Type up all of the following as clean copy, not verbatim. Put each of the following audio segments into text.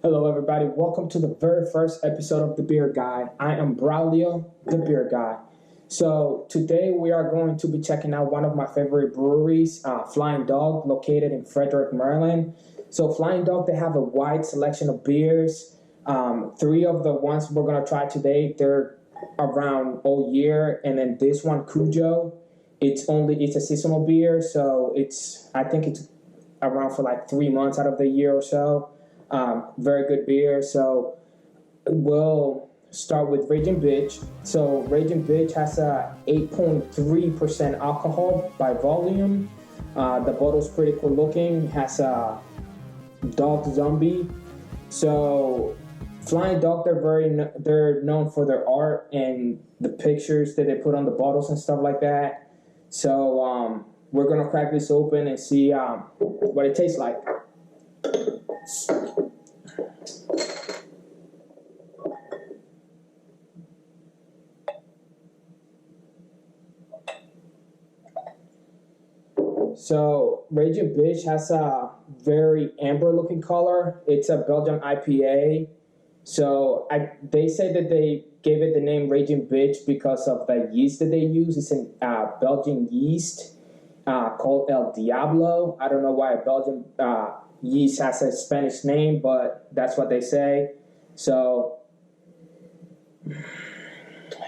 Hello, everybody. Welcome to the very first episode of The Beer Guide. I am Braulio, the Beer Guy. So today we are going to be checking out one of my favorite breweries, Flying Dog, located in Frederick, Maryland. So Flying Dog, they have a wide selection of beers. Three of the ones we're going to try today, they're around all year, and then this one, Cujo, it's a seasonal beer, so I think it's around for like 3 months out of the year or so. Very good beer. So we'll start with Raging Bitch. So Raging Bitch has a 8.3% alcohol by volume. The bottle's pretty cool looking. It has a dog zombie. So Flying Dog, they're known for their art and the pictures that they put on the bottles and stuff like that. So we're gonna crack this open and see what it tastes like. So Raging Bitch has a very amber looking color. It's a Belgian IPA. So they say that they gave it the name Raging Bitch because of the yeast that they use. It's a Belgian yeast called El Diablo. I don't know why a Belgian yeast has a Spanish name, but that's what they say. So it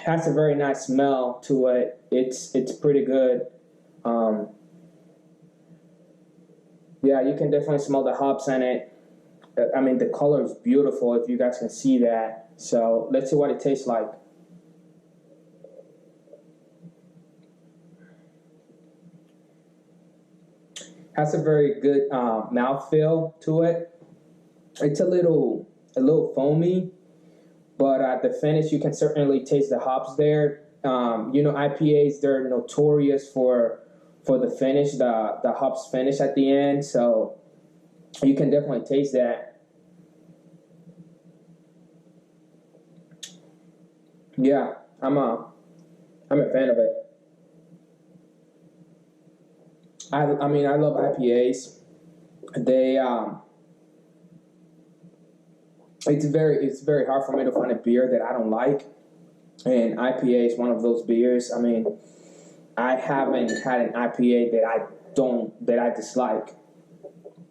has a very nice smell to it. It's pretty good. Yeah, you can definitely smell the hops in it. I mean, the color is beautiful if you guys can see that. So let's see what it tastes like. Has a very good mouthfeel to it. It's a little foamy, but the finish, you can certainly taste the hops there. IPAs, they're notorious for the finish, the hops finish at the end. So you can definitely taste that. Yeah, I'm a fan of it. I mean, I love IPAs. They it's very hard for me to find a beer that I don't like, and IPA is one of those beers. I mean, I haven't had an IPA that I dislike.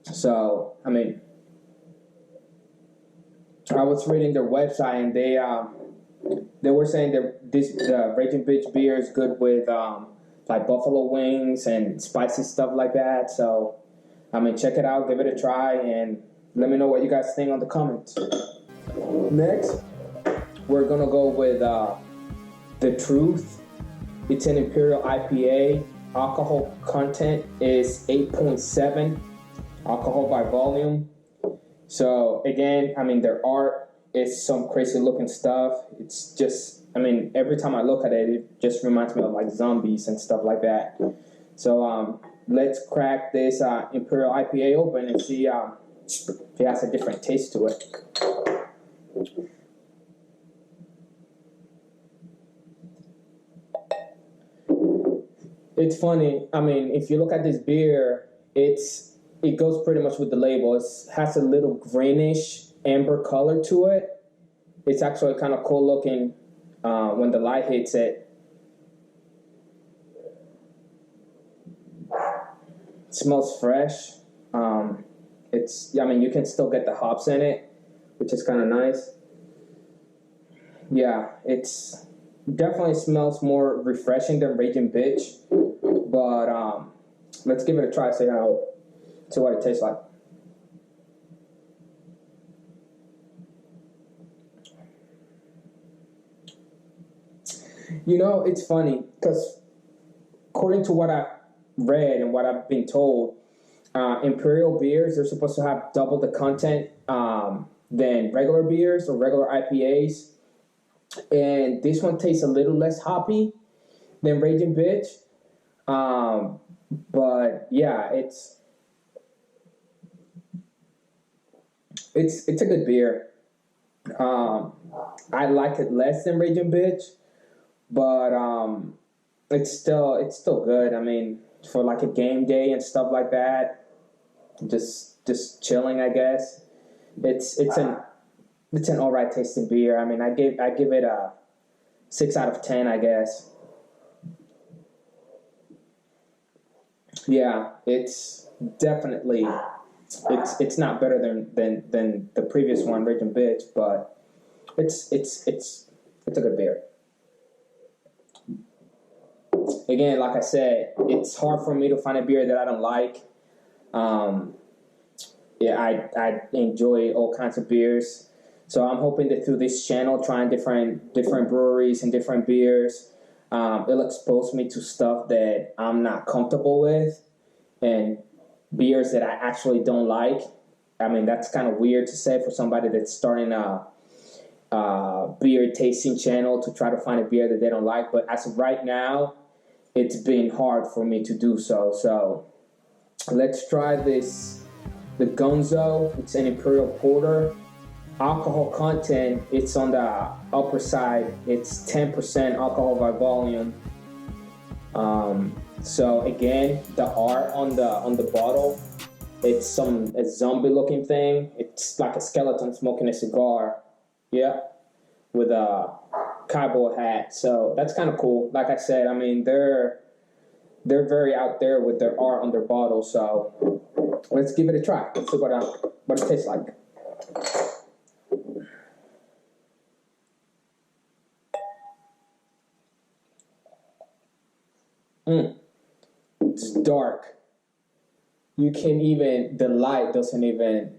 So I mean, I was reading their website and they were saying that the Raging Bitch beer is good with like buffalo wings and spicy stuff like that. So I mean, check it out, give it a try, and let me know what you guys think on the comments. Next, we're gonna go with The Truth. It's an Imperial IPA. Alcohol content is 8.7 alcohol by volume. So again, I mean, their art is some crazy looking stuff. It's just, I mean, every time I look at it, it just reminds me of like zombies and stuff like that. So let's crack this Imperial IPA open and see if it has a different taste to it. It's funny. I mean, if you look at this beer, it goes pretty much with the label. It has a little greenish amber color to it. It's actually kind of cool looking when the light hits it. It smells fresh. I mean, you can still get the hops in it, which is kind of nice. Yeah, it's definitely smells more refreshing than Raging Bitch. But let's give it a try, see what it tastes like. You know, it's funny because according to what I've read and what I've been told, Imperial beers are supposed to have double the content than regular beers or regular IPAs. And this one tastes a little less hoppy than Raging Bitch. But yeah, it's a good beer. I like it less than Raging Bitch, but it's still good. I mean, for like a game day and stuff like that, just chilling, I guess. It's an alright tasting beer. I mean, I give it a 6 out of 10, I guess. Yeah, it's definitely it's not better than the previous one, Raging Bitch, but it's a good beer. Again, like I said, it's hard for me to find a beer that I don't like. Um, yeah, I enjoy all kinds of beers. So I'm hoping that through this channel, trying different breweries and different beers, it'll expose me to stuff that I'm not comfortable with and beers that I actually don't like. I mean, that's kind of weird to say for somebody that's starting a beer tasting channel to try to find a beer that they don't like. But as of right now, it's been hard for me to do so. So let's try this. The Gonzo, it's an Imperial Porter. Alcohol content, it's on the upper side. It's 10% alcohol by volume. So again, the art on the bottle, it's a zombie looking thing. It's like a skeleton smoking a cigar. Yeah, with a cowboy hat. So that's kind of cool. Like I said, I mean they're very out there with their art on their bottle. So let's give it a try. Let's see what it tastes like. It's dark. The light doesn't even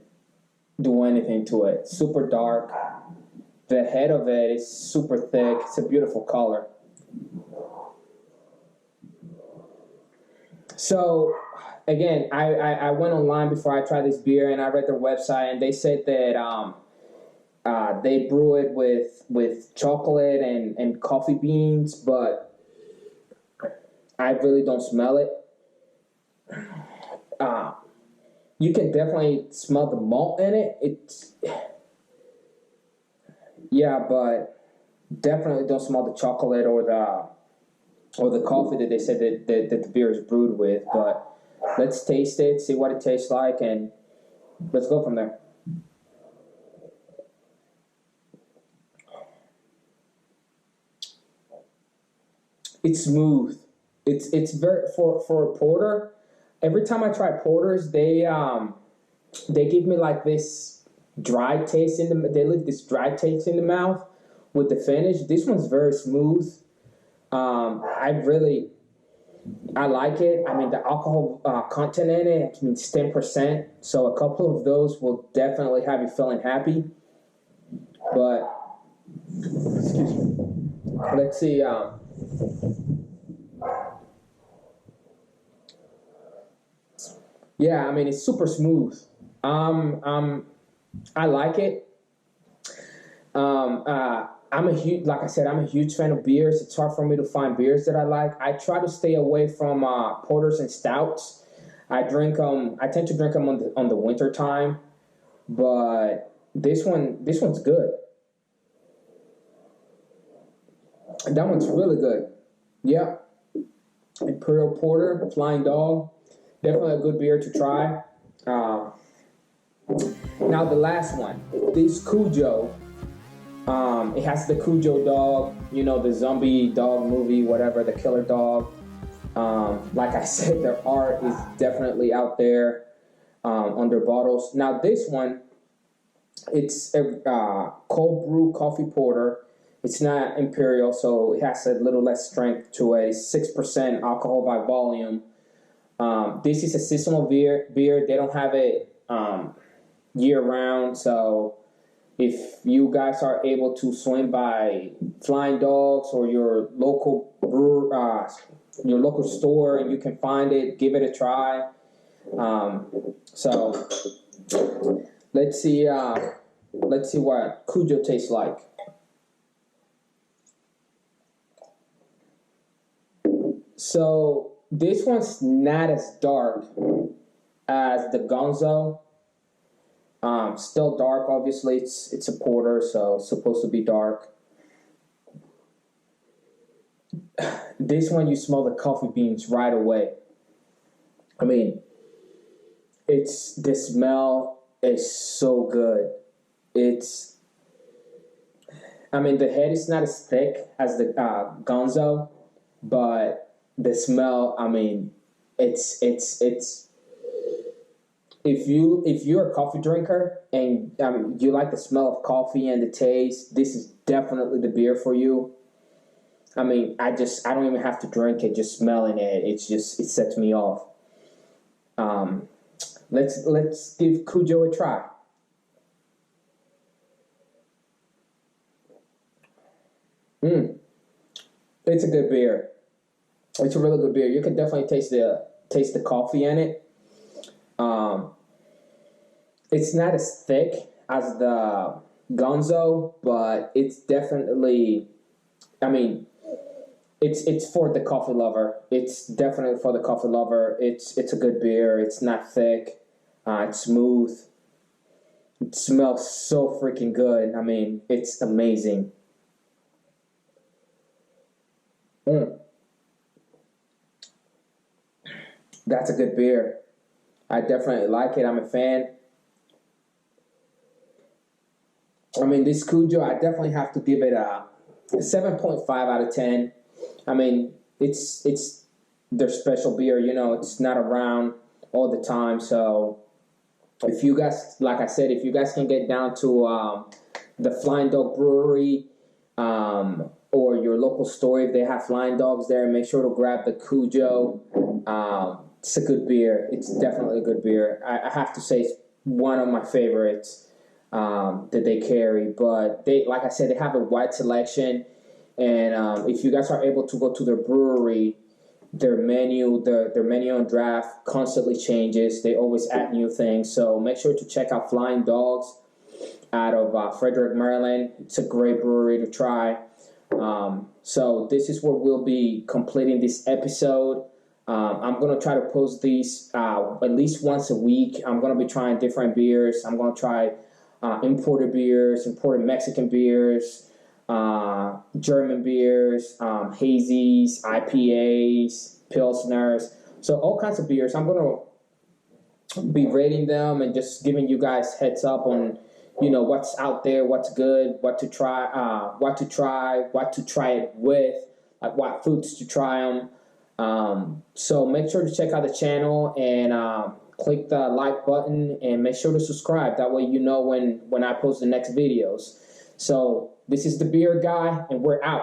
do anything to it. Super dark. The head of it is super thick. It's a beautiful color. So, again, I went online before I tried this beer and I read their website and they said that they brew it with chocolate and coffee beans, but I really don't smell it. Uh, you can definitely smell the malt in it. Yeah, but definitely don't smell the chocolate or the coffee that they said that the beer is brewed with. But let's taste it, see what it tastes like, and let's go from there. It's smooth. It's very for a porter. Every time I try porters, they give me like this dry taste in the. They leave this dry taste in the mouth with the finish. This one's very smooth. I like it. I mean, the alcohol content in it, I mean, it's 10%. So a couple of those will definitely have you feeling happy. But let's see. Yeah, I mean, it's super smooth. I like it. Like I said, I'm a huge fan of beers. It's hard for me to find beers that I like. I try to stay away from porters and stouts. I tend to drink them on the winter time, but this one's good. That one's really good. Yeah, Imperial Porter, Flying Dog, definitely a good beer to try. Uh, Now the last one, this Cujo. It has the Cujo dog, the zombie dog movie, whatever, the killer dog. Like I said, their art is definitely out there on their bottles. Now this one, it's a cold brew coffee porter. It's not imperial, so it has a little less strength to it. It's 6% alcohol by volume. This is a seasonal beer. They don't have it year round, so if you guys are able to swing by Flying Dogs or your local store and you can find it, give it a try. So let's see. Let's see what Cujo tastes like. So this one's not as dark as the Gonzo. Still dark, obviously. It's a porter, so it's supposed to be dark. This one, you smell the coffee beans right away. I mean, it's the smell. is so good. It's, I mean, the head is not as thick as the Gonzo, but the smell, I mean, it's if you're a coffee drinker and you like the smell of coffee and the taste, this is definitely the beer for you. I mean, I don't even have to drink it. Just smelling it, it sets me off. Um, let's give Cujo a try. Mm, it's a good beer. It's a really good beer. You can definitely taste the coffee in it. Um, it's not as thick as the Gonzo, but it's definitely. I mean, it's for the coffee lover. It's definitely for the coffee lover. It's a good beer. It's not thick. It's smooth. It smells so freaking good. I mean, it's amazing. Mm, that's a good beer. I definitely like it. I'm a fan. I mean, this Cujo, I definitely have to give it a 7.5 out of 10. I mean, it's their special beer. You know, it's not around all the time. So if you guys, like I said, if you guys can get down to the Flying Dog Brewery or your local store, if they have Flying Dogs there, make sure to grab the Cujo. It's a good beer. It's definitely a good beer. I have to say, it's one of my favorites that they carry. But they, like I said, they have a wide selection. And if you guys are able to go to their brewery, their menu on draft constantly changes. They always add new things. So make sure to check out Flying Dogs out of Frederick, Maryland. It's a great brewery to try. So this is where we'll be completing this episode. I'm gonna try to post these at least once a week. I'm gonna be trying different beers. I'm gonna try imported beers, imported Mexican beers, German beers, hazies, IPAs, pilsners. So all kinds of beers. I'm gonna be rating them and just giving you guys heads up on what's out there, what's good, what to try it with, like what foods to try them. So make sure to check out the channel and click the like button and make sure to subscribe. That way you know when I post the next videos. So this is the Beer Guy, and we're out.